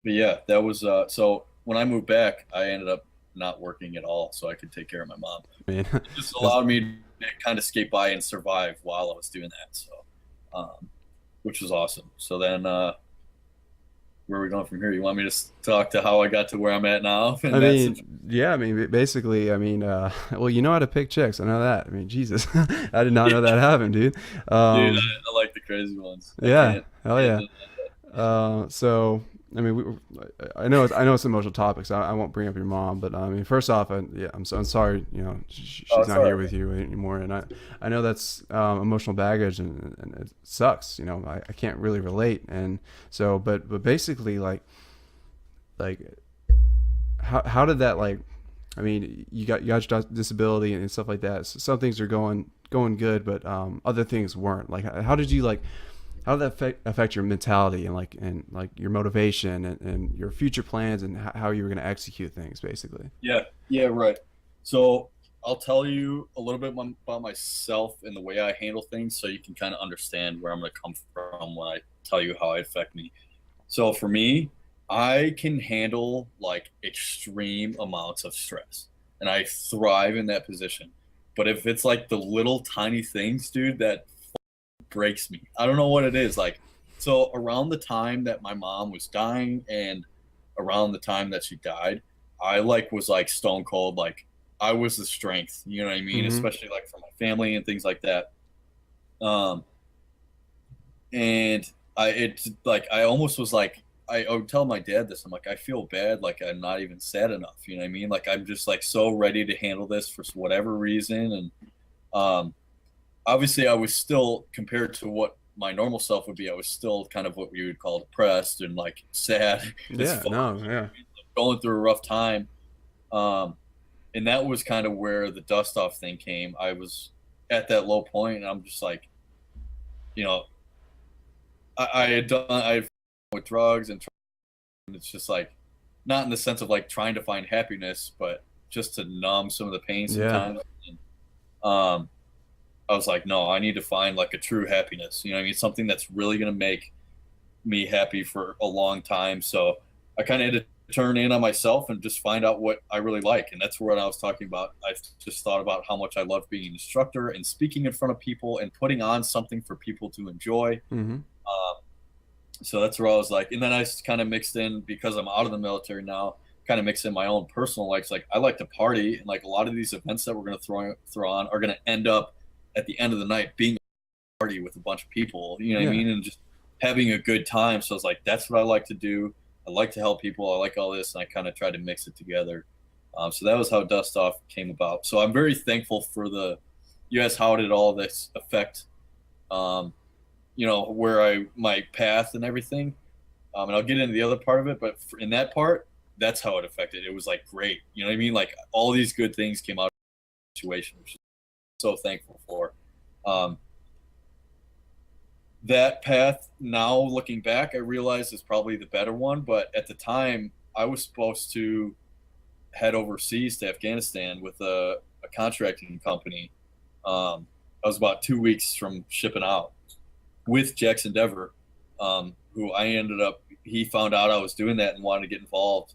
but yeah, that was so when I moved back, I ended up not working at all, so I could take care of my mom. I mean, It just that's, allowed me to kind of skate by and survive while I was doing that. So, which was awesome. So then, where are we going from here? You want me to talk to how I got to where I'm at now? I And that's mean, yeah, I mean, basically, I mean, well, you know how to pick chicks. I know that. I mean, Jesus, I did not yeah, know that happened, dude. dude, Um, I like the crazy ones. I yeah, can't. hell Can't yeah. deny So I mean, I know it's emotional topics. I won't bring up your mom, but I mean, first off, yeah, I'm sorry. You know, Oh, she's it's not all here right, with man. you anymore, and I know that's emotional baggage, and it sucks. You know, I can't really relate, and so, but basically, like how did that like? I mean, you got your disability and stuff like that. So some things are going good, but other things weren't. Like, how did you like? How did that affect your mentality and like your motivation and your future plans and how you were going to execute things basically? Yeah, yeah, right. So I'll tell you a little bit about myself and the way I handle things, so you can kind of understand where I'm going to come from when I tell you how it affect me. So for me, I can handle like extreme amounts of stress, and I thrive in that position. But if it's like the little tiny things, dude, that breaks me. I don't know what it is. Like, so around the time that my mom was dying and around the time that she died, I like was like stone cold. Like, I was the strength, you know what I mean? Mm-hmm. Especially like for my family and things like that. Um, and it's like, I almost was like, I would tell my dad this. I'm like, I feel bad. Like, I'm not even sad enough. You know what I mean? Like, I'm just like so ready to handle this for whatever reason. And, um, obviously I was still, compared to what my normal self would be, I was still kind of what we would call depressed and like sad as Yeah. fuck, No. Yeah. going through a rough time. Um, and that was kind of where the dust off thing came. I was at that low point, and I'm just like, you know, I had done, I've with drugs, and it's just like, not in the sense of like trying to find happiness, but just to numb some of the pain Yeah. sometimes. And, um, I was like, no, I need to find like a true happiness. You know what I mean? Something that's really going to make me happy for a long time. So I kind of had to turn in on myself and just find out what I really like. And that's what I was talking about. I just thought about how much I love being an instructor and speaking in front of people and putting on something for people to enjoy. Mm-hmm. So that's where I was like, and then I kind of mixed in, because I'm out of the military now, kind of mix in my own personal likes. Like, I like to party, and like a lot of these events that we're going to throw on are going to end up at the end of the night being a party with a bunch of people. You know what I Yeah. mean? And just having a good time. So I was like, that's what I like to do. I like to help people. I like all this, and I kind of tried to mix it together. So that was how Dust Off came about. So I'm very thankful for the. You asked how did all this affect, um, where my path and everything. And I'll get into the other part of it, but in that part, that's how it affected. It was like great, you know what I mean? Like, all these good things came out of the situation, which is so thankful for. Um, that path, now looking back, I realize is probably the better one. But at the time, I was supposed to head overseas to Afghanistan with a contracting company. I was about 2 weeks from shipping out with Jackson Dever, who I ended up, he found out I was doing that and wanted to get involved.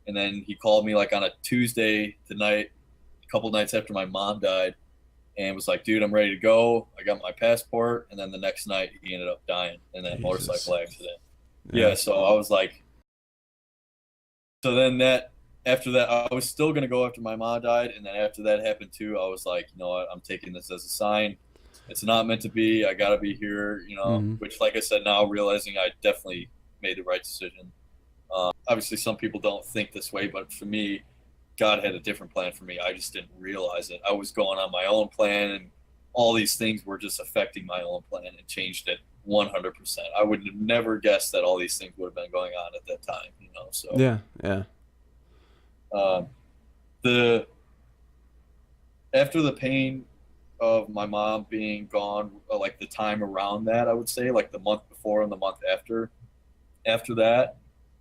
And then he called me like on a Tuesday the night, a couple nights after my mom died, and was like, dude, I'm ready to go. I got my passport. And then the next night, he ended up dying in that Jesus. motorcycle accident. Yeah. Yeah, so I was like, so then after that, I was still going to go after my mom died. And then after that happened too, I was like, you know what, I'm taking this as a sign. It's not meant to be. I got to be here, Mm-hmm. which, like I said, now realizing I definitely made the right decision. Obviously, some people don't think this way, but for me, God had a different plan for me. I just didn't realize it. I was going on my own plan, and all these things were just affecting my own plan and changed it 100%. I would have never guessed that all these things would have been going on at that time. So, Yeah. Yeah. um, the after the pain of my mom being gone, like the time around that, I would say like the month before and the month after that,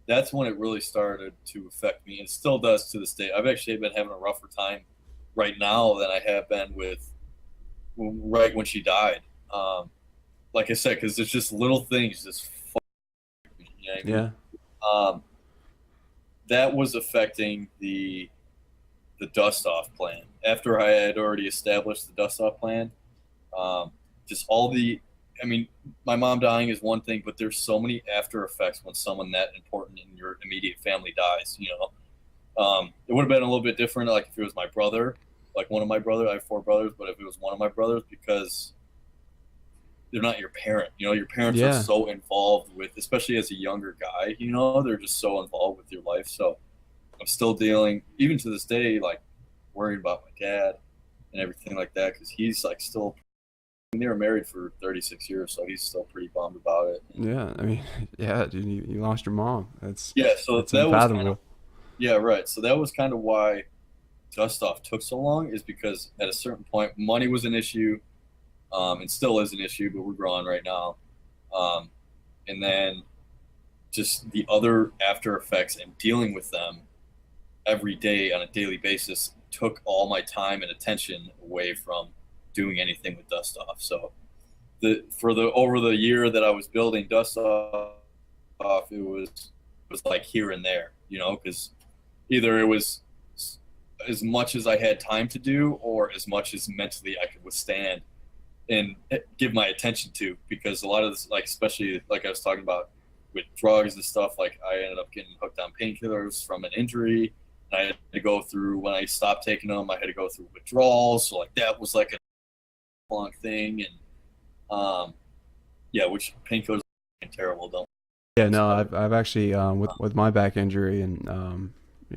that's when it really started to affect me, and it still does to this day. I've actually been having a rougher time right now than I have been with right when she died. Like I said, because it's just little things, just fuck me, you know what I mean? Yeah. that was affecting the dust off plan. After I had already established the dust off plan, just all the, I mean, my mom dying is one thing, but there's so many after effects when someone that important in your immediate family dies. It would have been a little bit different, like if it was my brother, like one of my brothers. I have four brothers, but if it was one of my brothers, because they're not your parent. Your parents are Yeah. so involved with, especially as a younger guy. They're just so involved with your life. So I'm still dealing, even to this day, like worrying about my dad and everything like that, because he's like still. I mean, they were married for 36 years, so he's still pretty bummed about it. Yeah. I mean, yeah, dude, you lost your mom. Yeah, so That's that was kind of, unfathomable. yeah, right. So that was kind of why dust off took so long, is because at a certain point, money was an issue, and still is an issue, but we're growing right now. Um, and then just the other after effects and dealing with them every day on a daily basis took all my time and attention away from doing anything with dust off. So for the over the year that I was building dust off, it was like here and there, because either it was as much as I had time to do, or as much as mentally I could withstand and give my attention to, because a lot of this, like especially like I was talking about with drugs and stuff, like I ended up getting hooked on painkillers from an injury, and I had to go through, when I stopped taking them, I had to go through withdrawals. So like that was like a long thing, and yeah, which painkillers are terrible, don't. Yeah, no, So I've actually with my back injury and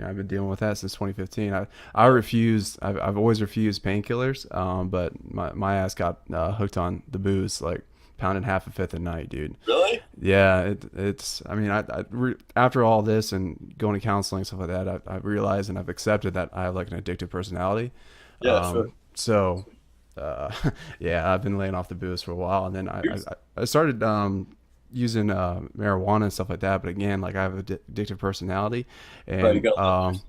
I've been dealing with that since 2015. I refused. I've always refused painkillers. But my ass got hooked on the booze, like pounding half a fifth a night, dude. really, Yeah, it's. I mean, after all this and going to counseling and stuff like that, I realized and I've accepted that I have like an addictive personality. yeah, sure. So, uh, yeah, I've been laying off the booze for a while, and then Here's, I started using marijuana and stuff like that. But again, like I have an addictive personality, right, you and got to limit yourself.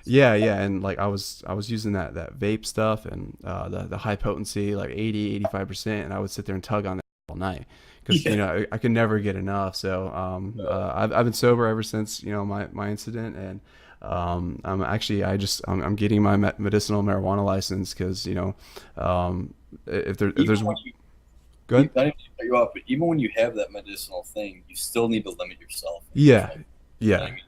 yeah, yeah, and like I was using that vape stuff and the high potency, like 80, 85%, and I would sit there and tug on it all night because Yeah. I could never get enough. So I've been sober ever since my incident, and I'm actually I'm getting my medicinal marijuana license because if Even there's when you, good. not even to cut you off, but even when you have that medicinal thing, you still need to limit yourself and Yeah, everything. You know what yeah, I mean?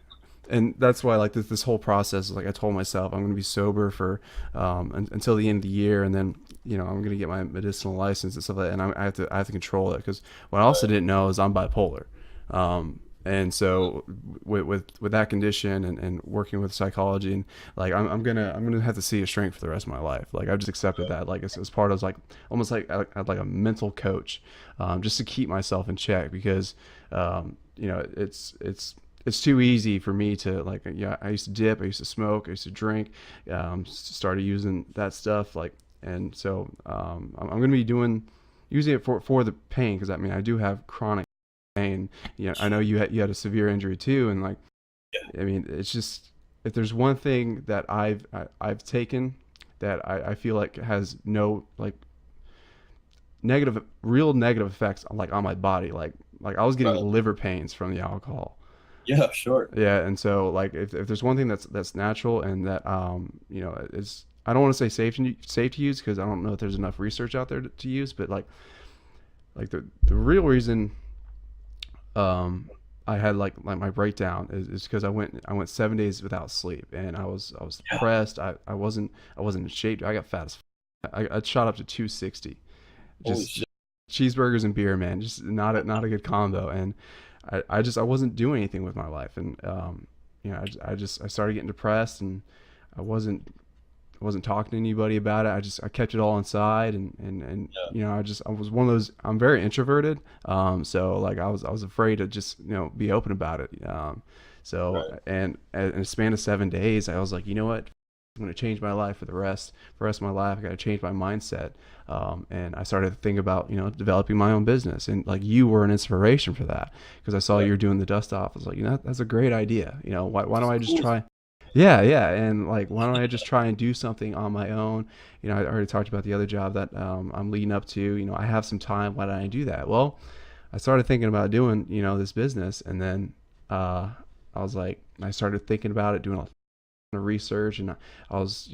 and that's why like this whole process is like I told myself I'm going to be sober for until the end of the year, and then I'm going to get my medicinal license and stuff like that, and I have to control it because what I also Right. didn't know is I'm bipolar, and so with that condition and working with psychology and like I'm gonna have to see a shrink for the rest of my life. Like I've just accepted Right. that like as part of like almost like a mental coach, just to keep myself in check because it's too easy for me to like yeah I used to dip, I used to smoke, I used to drink, started using that stuff like, and so I'm gonna be using it for the pain because I mean I do have chronic pain. I know you had a severe injury too, and like Yeah. I mean it's just if there's one thing that I've taken that I feel like has no like real negative effects on like on my body, like I was getting Right. liver pains from the alcohol. Yeah, sure. Yeah, and so like if there's one thing that's natural and that is I don't want to say safe to use because I don't know if there's enough research out there to use, but like the real reason um I had like my breakdown is because I went 7 days without sleep and I was Yeah. depressed. I wasn't in shape. I got fat as I shot up to 260. Holy Just shit. cheeseburgers and beer, man. Just not a good combo. And I wasn't doing anything with my life, and I started getting depressed, and I wasn't talking to anybody about it. I kept it all inside, and Yeah. I was one of those. I'm very introverted, so like I was afraid to just be open about it. So Right. and in a span of 7 days, I was like, you know what? I'm going to change my life for the rest of my life. I got to change my mindset. And I started to think about, developing my own business. And like you were an inspiration for that because I saw Right. you were doing the dust off. I was like, that's a great idea. Why don't It's I just cool. try? Yeah, yeah. And like, why don't I just try and do something on my own? I already talked about the other job that I'm leading up to. I have some time. Why don't I do that? Well, I started thinking about doing, this business. And then I started thinking about it, doing a lot of research, and I was,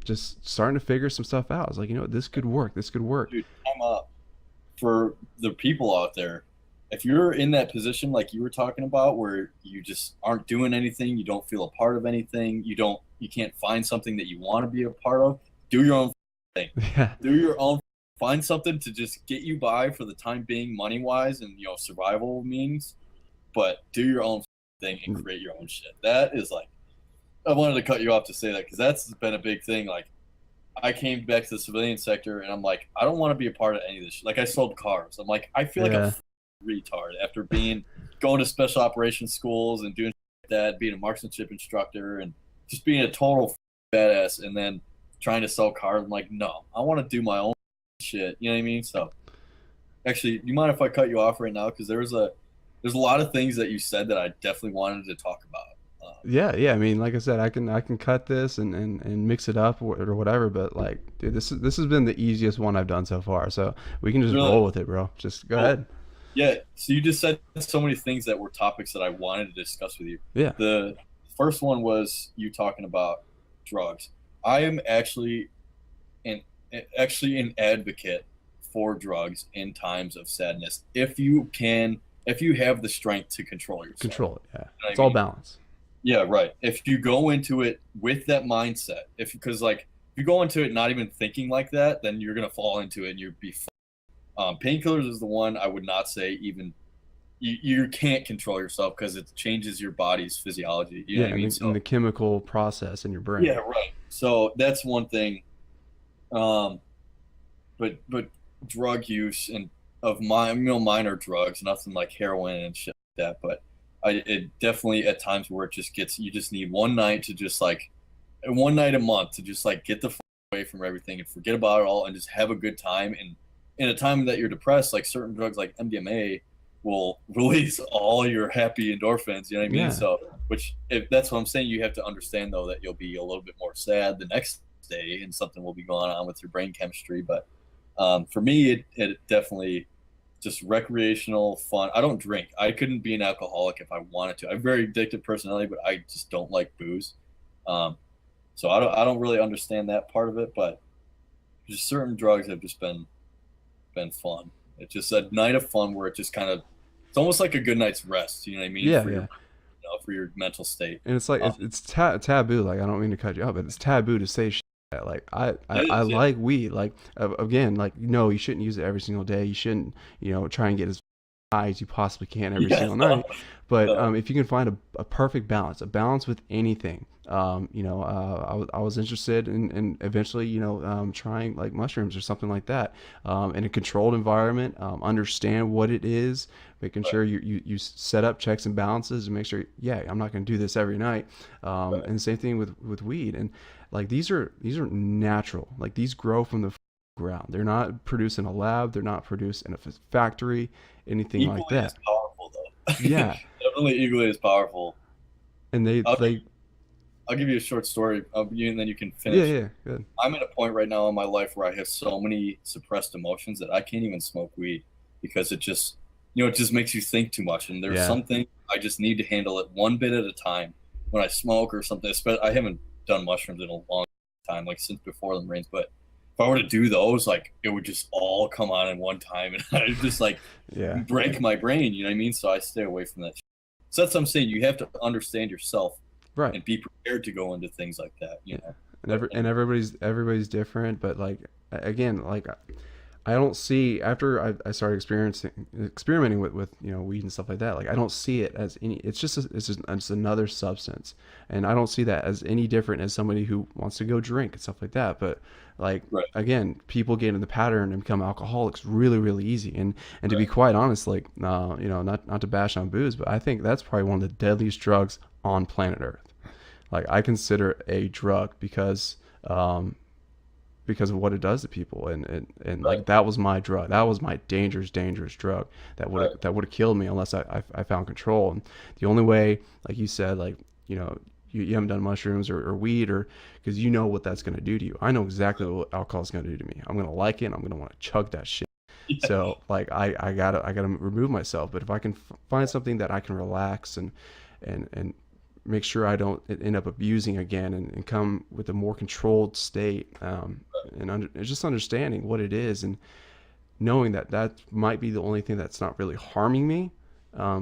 just starting to figure some stuff out. I was like, this could work. This could work. Dude, I'm for the people out there. If you're in that position like you were talking about, where you just aren't doing anything, you don't feel a part of anything, you can't find something that you want to be a part of, do your own thing. Yeah. Do your own. Find something to just get you by for the time being, money wise, and survival means. But do your own thing and create your own shit. That is like, I wanted to cut you off to say that because that's been a big thing. Like, I came back to the civilian sector and I'm like, I don't want to be a part of any of this shit. Like, I sold cars. I'm like, I feel like Yeah. a retard after going to special operations schools and doing that, being a marksmanship instructor and just being a total badass, and then trying to sell cars. I'm like, no, I want to do my own shit. You know what I mean? So, actually, do you mind if I cut you off right now? Because there's a lot of things that you said that I definitely wanted to talk about. Yeah, yeah. I mean, like I said, I can cut this and mix it up or whatever. But like, dude, this has been the easiest one I've done so far. So we can just Really? roll with it, bro. Just go ahead. Yeah. So you just said so many things that were topics that I wanted to discuss with you. Yeah. The first one was you talking about drugs. I am an an advocate for drugs in times of sadness. If you have the strength to control yourself. Control it. Yeah. You know what It's I all mean? balance. Yeah, right. If you go into it with that mindset, because like if you go into it not even thinking like that, then you're gonna fall into it and you'll be. Painkillers is the one I would not say even. You can't control yourself because it changes your body's physiology. You know Yeah, what I mean? and So the chemical process in your brain. yeah, right. So that's one thing. Um, but drug use and of minor drugs, nothing like heroin and shit like that. But it definitely at times where it just gets, you just need one night to just like, one night a month to just like get the away from everything and forget about it all and just have a good time. And in a time that you're depressed, like certain drugs like MDMA will release all your happy endorphins. You know what I mean? Yeah. So, which if that's what I'm saying, you have to understand though that you'll be a little bit more sad the next day and something will be going on with your brain chemistry. But for me, it definitely just recreational fun. I don't drink. I couldn't be an alcoholic if I wanted to. I have a very addictive personality, but I just don't like booze. Um, so I don't really understand that part of it, but just certain drugs have just been fun. It's just a night of fun where it just kind of, it's almost like a good night's rest. You know what I mean? Yeah, For your yeah. for your mental state. And it's like Um, it's taboo. Like, I don't mean to cut you off, but it's taboo to say shit. Like, that I is, yeah, like weed. Like, again, like, no, you shouldn't use it every single day. You shouldn't, try and get as high as you possibly can every yeah, single night. But no, if you can find a perfect balance, a balance with anything, I was interested in eventually, trying like mushrooms or something like that, in a controlled environment, understand what it is, making right, sure you set up checks and balances and make sure, yeah, I'm not going to do this every night. right. And same thing with weed. And like, these are natural. Like, these grow from the ground. They're not produced in a lab. They're not produced in a factory, anything like Equally as that. powerful though. Yeah. Definitely equally as powerful. And I'll give, they I'll give you a short story of you, and then you can yeah, finish. yeah, good. I'm at a point right now in my life where I have so many suppressed emotions that I can't even smoke weed because it just makes you think too much. And there's Yeah. something I just need to handle it one bit at a time when I smoke or something. I haven't done mushrooms in a long time, like since before the Marines. But if I were to do those, like it would just all come on in one time, and I would just like Yeah. break my brain. You know what I mean? So I stay away from that. So that's what I'm saying. You have to understand yourself Right. and be prepared to go into things like that. You Yeah. know. And But, everybody's different, but like, again, like, I don't see, after I started experimenting with weed and stuff like that. Like, I don't see it as any. It's just another substance, and I don't see that as any different as somebody who wants to go drink and stuff like that. But like, right, again, people get in the pattern and become alcoholics really, really easy. And to be right. quite honest, like, not to bash on booze, but I think that's probably one of the deadliest drugs on planet Earth. Like, I consider it a drug um, because of what it does to people, and Right, like, that was my drug. That was my dangerous drug right, that would have killed me unless I found control. And the only way, like you said, like, you haven't done mushrooms or weed, or because you know what that's going to do to you. I know exactly what alcohol is going to do to me. I'm going to like it, and I'm going to want to chug that shit. yeah, So like, I gotta remove myself. But if I can find something that I can relax and make sure I don't end up abusing again, and come with a more controlled state, just understanding what it is, and knowing that that might be the only thing that's not really harming me,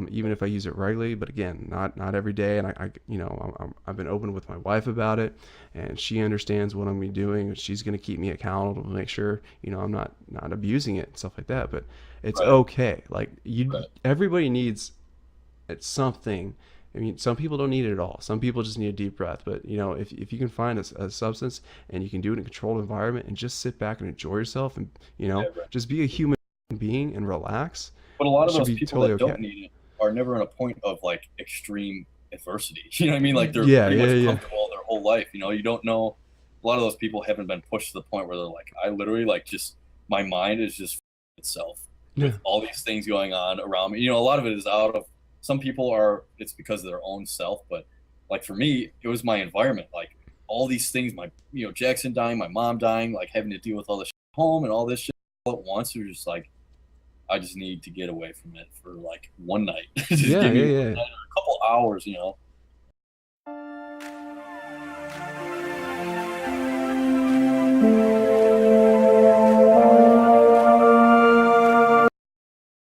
even if I use it regularly. But again, not every day. And I've been open with my wife about it, and she understands what I'm doing. She's going to keep me accountable to make sure I'm not abusing it and stuff like that. But it's Right. okay. Like Right. everybody needs something. I mean, some people don't need it at all. Some people just need a deep breath. But if you can find a substance and you can do it in a controlled environment and just sit back and enjoy yourself, and Yeah. Right. just be a human being and relax, But a lot it of should those be people totally that okay. don't need it are never in a point of like extreme adversity. You know what I mean? Like they're Yeah, pretty yeah, much yeah, comfortable their whole life. You don't know. A lot of those people haven't been pushed to the point where they're like, I literally like just my mind is just itself yeah, with all these things going on around me. A lot of it is out of some people are it's because of their own self, but like for me, it was my environment. Like all these things, my Jackson dying, my mom dying, like having to deal with all this shit at home and all this shit all at once. It was just like I just need to get away from it for like one night. Just yeah, give yeah, me one yeah. night or a couple hours.